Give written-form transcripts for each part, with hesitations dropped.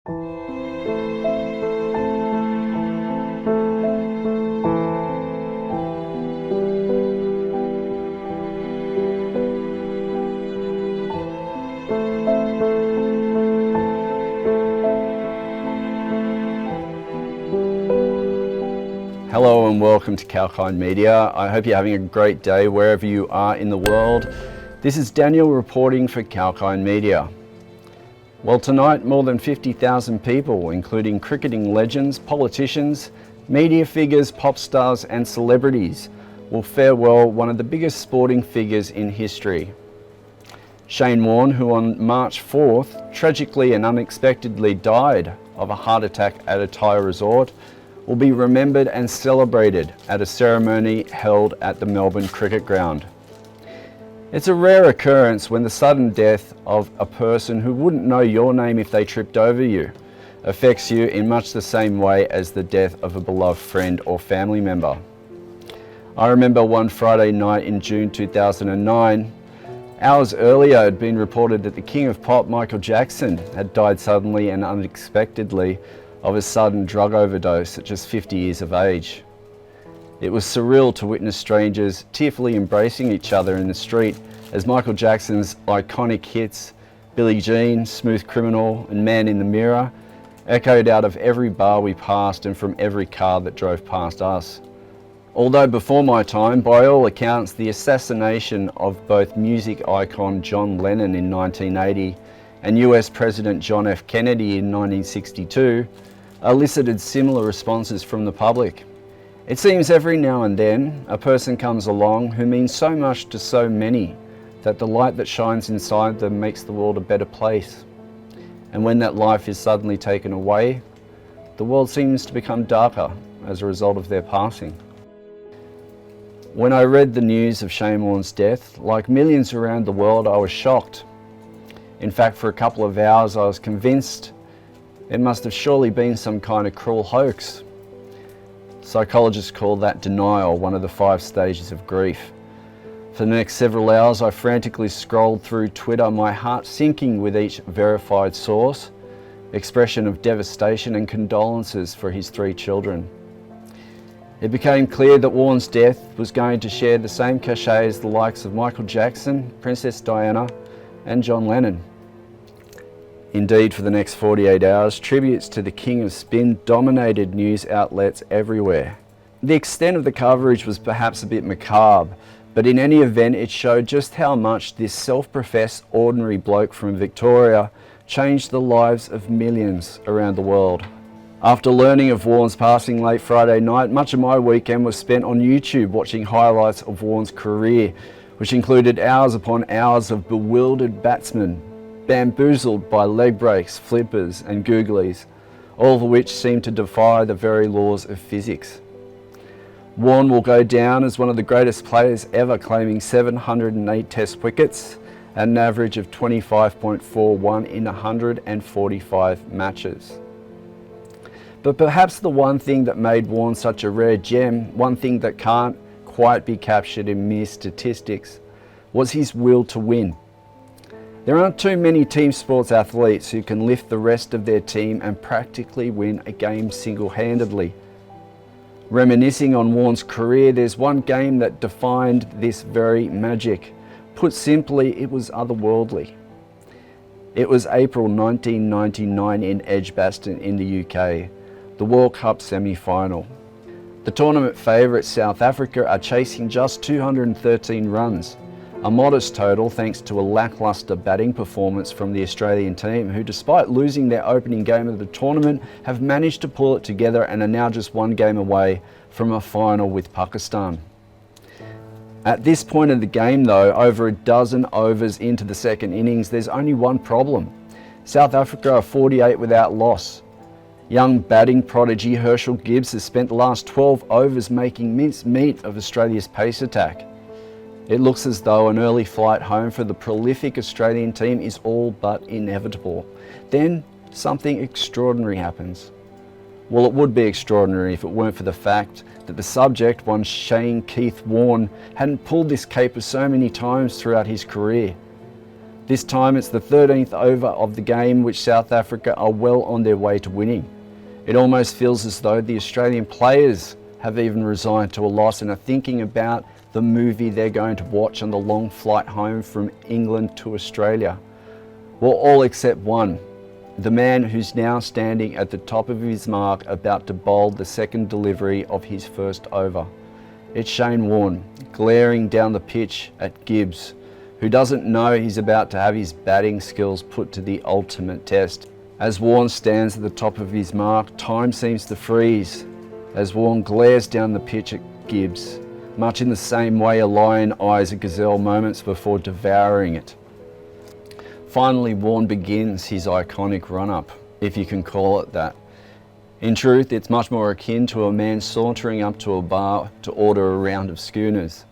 Hello and welcome to Kalkine Media. I hope you're having a great day wherever you are in the world. This is Daniel reporting for Kalkine Media. Well, tonight more than 50,000 people, including cricketing legends, politicians, media figures, pop stars and celebrities, will farewell one of the biggest sporting figures in history. Shane Warne, who on March 4th tragically and unexpectedly died of a heart attack at a Thai resort, will be remembered and celebrated at a ceremony held at the Melbourne Cricket Ground. It's a rare occurrence when the sudden death of a person who wouldn't know your name if they tripped over you affects you in much the same way as the death of a beloved friend or family member. I remember one Friday night in June 2009, hours earlier it had been reported that the King of Pop, Michael Jackson, had died suddenly and unexpectedly of a sudden drug overdose at just 50 years of age. It was surreal to witness strangers tearfully embracing each other in the street as Michael Jackson's iconic hits, Billie Jean, Smooth Criminal and Man in the Mirror, echoed out of every bar we passed and from every car that drove past us. Although before my time, by all accounts, the assassination of both music icon John Lennon in 1980 and US President John F. Kennedy in 1962 elicited similar responses from the public. It seems every now and then a person comes along who means so much to so many that the light that shines inside them makes the world a better place. And when that life is suddenly taken away, the world seems to become darker as a result of their passing. When I read the news of Shane Warne's death, like millions around the world, I was shocked. In fact, for a couple of hours I was convinced it must have surely been some kind of cruel hoax. Psychologists call that denial, one of the 5 stages of grief. For the next several hours I frantically scrolled through Twitter, my heart sinking with each verified source, expression of devastation and condolences for his 3 children. It became clear that Warne's death was going to share the same cachet as the likes of Michael Jackson, Princess Diana and John Lennon. Indeed, for the next 48 hours, tributes to the King of Spin dominated news outlets everywhere. The extent of the coverage was perhaps a bit macabre, but in any event it showed just how much this self-professed ordinary bloke from Victoria changed the lives of millions around the world. After learning of Warne's passing late Friday night, much of my weekend was spent on YouTube watching highlights of Warne's career, which included hours upon hours of bewildered batsmen, bamboozled by leg breaks, flippers and googlies, all of which seemed to defy the very laws of physics. Warne will go down as one of the greatest players ever, claiming 708 test wickets at an average of 25.41 in 145 matches. But perhaps the one thing that made Warne such a rare gem, one thing that can't quite be captured in mere statistics, was his will to win. There aren't too many team sports athletes who can lift the rest of their team and practically win a game single-handedly. Reminiscing on Warne's career, there's one game that defined this very magic. Put simply, it was otherworldly. It was April 1999 in Edgbaston in the UK, the World Cup semi-final. The tournament favourites South Africa are chasing just 213 runs, a modest total thanks to a lacklustre batting performance from the Australian team, who despite losing their opening game of the tournament have managed to pull it together and are now just 1 game away from a final with Pakistan. At this point of the game though, over a dozen overs into the second innings, there's only one problem. South Africa are 48 without loss. Young batting prodigy Herschel Gibbs has spent the last 12 overs making mincemeat of Australia's pace attack. It looks as though an early flight home for the prolific Australian team is all but inevitable. Then something extraordinary happens. Well, it would be extraordinary if it weren't for the fact that the subject, one Shane Keith Warne, hadn't pulled this caper so many times throughout his career. This time it's the 13th over of the game, which South Africa are well on their way to winning. It almost feels as though the Australian players have even resigned to a loss and are thinking about the movie they're going to watch on the long flight home from England to Australia. Well, all except one, the man who's now standing at the top of his mark, about to bowl the second delivery of his first over. It's Shane Warne, glaring down the pitch at Gibbs, who doesn't know he's about to have his batting skills put to the ultimate test. As Warne stands at the top of his mark, time seems to freeze as Warne glares down the pitch at Gibbs, much in the same way a lion eyes a gazelle moments before devouring it. Finally, Warne begins his iconic run-up, if you can call it that. In truth, it's much more akin to a man sauntering up to a bar to order a round of schooners.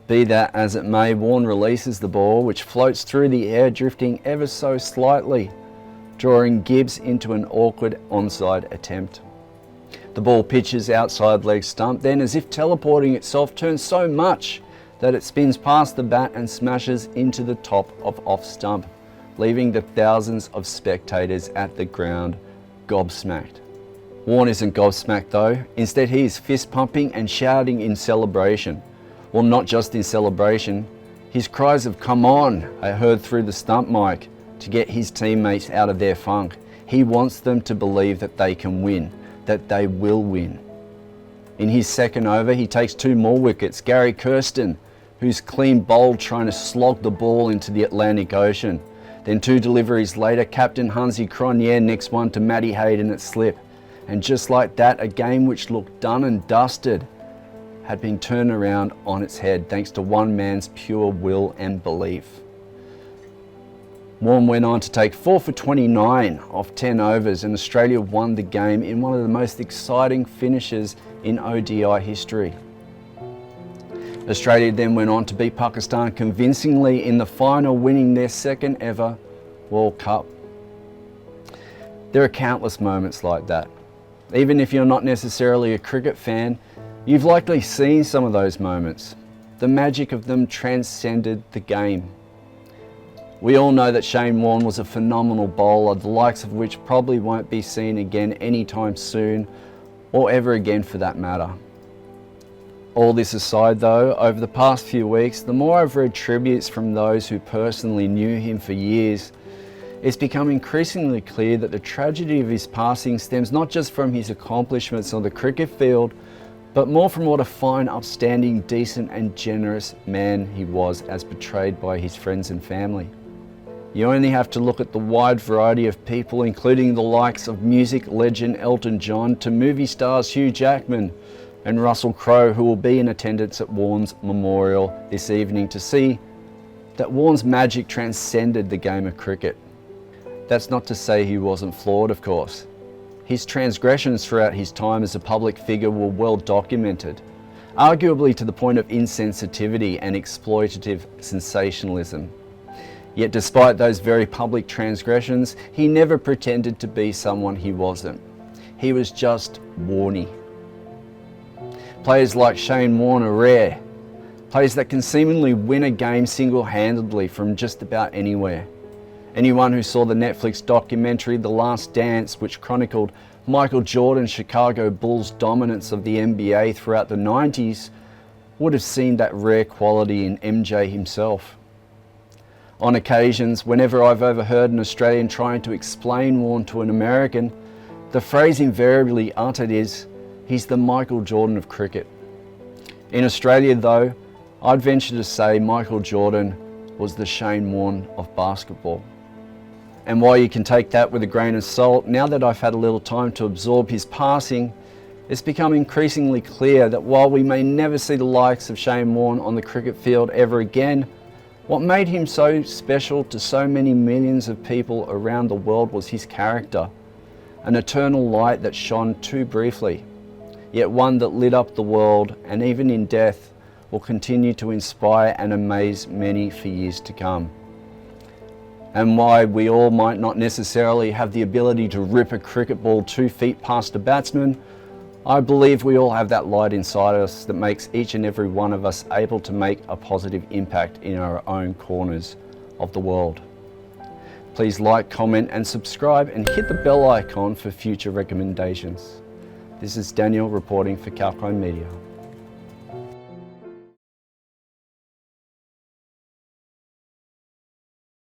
Be that as it may, Warne releases the ball, which floats through the air, drifting ever so slightly, drawing Gibbs into an awkward onside attempt. The ball pitches outside leg stump, then as if teleporting itself, turns so much that it spins past the bat and smashes into the top of off stump, leaving the thousands of spectators at the ground gobsmacked. Warne isn't gobsmacked though. Instead, he is fist pumping and shouting in celebration. Well, not just in celebration. His cries of "come on" are heard through the stump mic to get his teammates out of their funk. He wants them to believe that they can win, that they will win. In his second over, he takes 2 more wickets. Gary Kirsten, who's clean bowled, trying to slog the ball into the Atlantic Ocean. Then 2 deliveries later, Captain Hansi Cronje nicks one to Matty Hayden at slip. And just like that, a game which looked done and dusted had been turned around on its head thanks to one man's pure will and belief. Warne went on to take 4 for 29 off 10 overs, and Australia won the game in one of the most exciting finishes in ODI history. Australia then went on to beat Pakistan convincingly in the final, winning their second ever World Cup. There are countless moments like that. Even if you're not necessarily a cricket fan, you've likely seen some of those moments. The magic of them transcended the game. We all know that Shane Warne was a phenomenal bowler, the likes of which probably won't be seen again anytime soon, or ever again for that matter. All this aside though, over the past few weeks, the more I've read tributes from those who personally knew him for years, it's become increasingly clear that the tragedy of his passing stems not just from his accomplishments on the cricket field, but more from what a fine, upstanding, decent and generous man he was as portrayed by his friends and family. You only have to look at the wide variety of people, including the likes of music legend Elton John to movie stars Hugh Jackman and Russell Crowe, who will be in attendance at Warne's memorial this evening, to see that Warne's magic transcended the game of cricket. That's not to say he wasn't flawed, of course. His transgressions throughout his time as a public figure were well documented, arguably to the point of insensitivity and exploitative sensationalism. Yet despite those very public transgressions, he never pretended to be someone he wasn't. He was just Warne. Players like Shane Warne are rare. Players that can seemingly win a game single-handedly from just about anywhere. Anyone who saw the Netflix documentary The Last Dance, which chronicled Michael Jordan's Chicago Bulls' dominance of the NBA throughout the 90s, would have seen that rare quality in MJ himself. On occasions, whenever I've overheard an Australian trying to explain Warne to an American, the phrase invariably uttered is, "He's the Michael Jordan of cricket." In Australia though, I'd venture to say Michael Jordan was the Shane Warne of basketball. And while you can take that with a grain of salt, now that I've had a little time to absorb his passing, it's become increasingly clear that while we may never see the likes of Shane Warne on the cricket field ever again, what made him so special to so many millions of people around the world was his character, an eternal light that shone too briefly, yet one that lit up the world and even in death will continue to inspire and amaze many for years to come. And why we all might not necessarily have the ability to rip a cricket ball 2 feet past a batsman, I believe we all have that light inside us that makes each and every one of us able to make a positive impact in our own corners of the world. Please like, comment and subscribe and hit the bell icon for future recommendations. This is Daniel reporting for Kalkine Media.